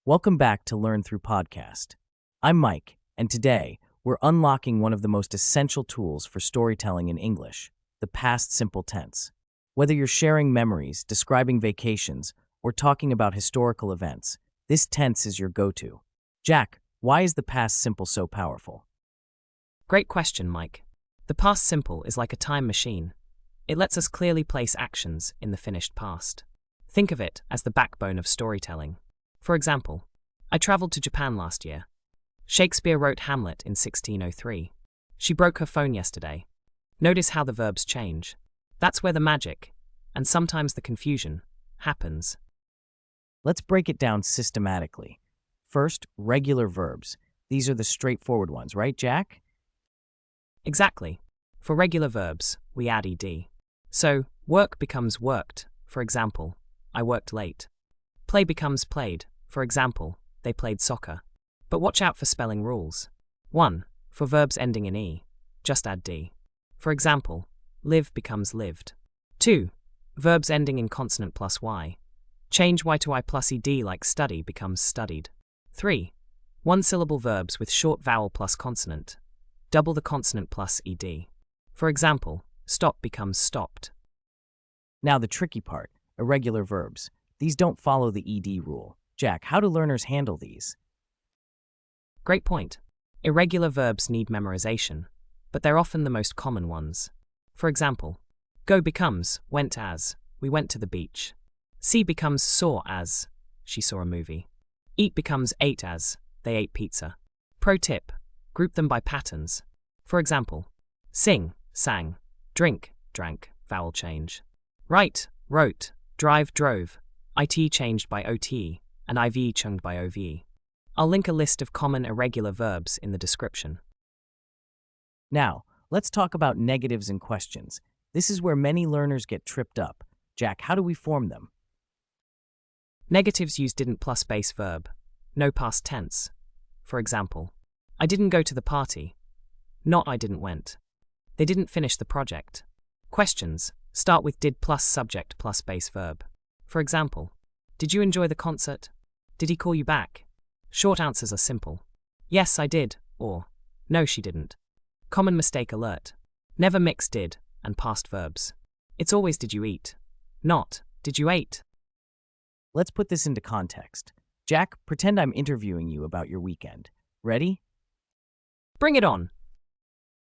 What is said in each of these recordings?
Welcome back to Learn Through Podcast. I'm Mike, and today we're unlocking one of the most essential tools for storytelling in English, the past simple tense. Whether you're sharing memories, describing vacations, or talking about historical events, this tense is your go-to. Jack, why is the past simple so powerful? Great question, Mike. The past simple is like a time machine. It lets us clearly place actions in the finished past. Think of it as the backbone of storytelling. For example, I traveled to Japan last year. Shakespeare wrote Hamlet in 1603. She broke her phone yesterday. Notice how the verbs change. That's where the magic, and sometimes the confusion, happens. Let's break it down systematically. First, regular verbs. These are the straightforward ones, right, Jack? Exactly. For regular verbs, we add ed. So, work becomes worked. For example, I worked late. Play becomes played. For example, they played soccer. But watch out for spelling rules. 1. For verbs ending in e, just add d. For example, live becomes lived. 2. Verbs ending in consonant plus y. Change y to I plus ed like study becomes studied. 3. One-syllable verbs with short vowel plus consonant. Double the consonant plus ed. For example, stop becomes stopped. Now the tricky part, irregular verbs. These don't follow the ed rule. Jack, how do learners handle these? Great point. Irregular verbs need memorization, but they're often the most common ones. For example, go becomes went as, we went to the beach. See becomes saw as, she saw a movie. Eat becomes ate as, they ate pizza. Pro tip, group them by patterns. For example, sing, sang, drink, drank, vowel change. Write, wrote, drive, drove, it changed by ote, and IV chunged by OVE. I'll link a list of common irregular verbs in the description. Now, let's talk about negatives and questions. This is where many learners get tripped up. Jack, how do we form them? Negatives use didn't plus base verb, no past tense. For example, I didn't go to the party, not I didn't went. They didn't finish the project. Questions start with did plus subject plus base verb. For example, did you enjoy the concert? Did he call you back? Short answers are simple. Yes, I did, or no, she didn't. Common mistake alert. Never mix did and past verbs. It's always did you eat, not did you ate. Let's put this into context. Jack, pretend I'm interviewing you about your weekend. Ready? Bring it on.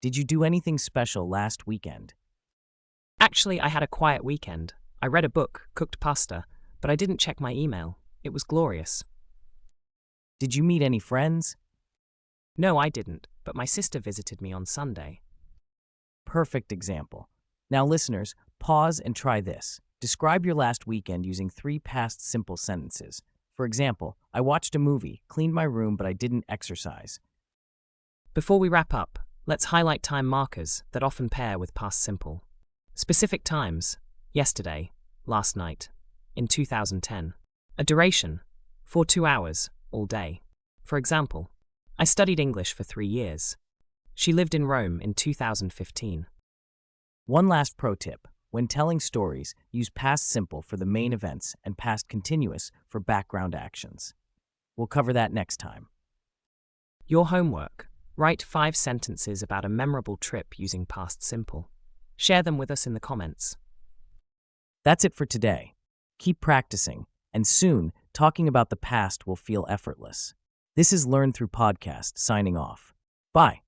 Did you do anything special last weekend? Actually, I had a quiet weekend. I read a book, cooked pasta, but I didn't check my email. It was glorious. Did you meet any friends? No, I didn't, but my sister visited me on Sunday. Perfect example. Now, listeners, pause and try this. Describe your last weekend using 3 past simple sentences. For example, I watched a movie, cleaned my room, but I didn't exercise. Before we wrap up, let's highlight time markers that often pair with past simple. Specific times: yesterday, last night, in 2010. A duration: for 2 hours, all day. For example, I studied English for 3 years. She lived in Rome in 2015. One last pro tip. When telling stories, use past simple for the main events and past continuous for background actions. We'll cover that next time. Your homework: write 5 sentences about a memorable trip using past simple. Share them with us in the comments. That's it for today. Keep practicing, and soon, talking about the past will feel effortless. This is Learn Through Podcast, signing off. Bye.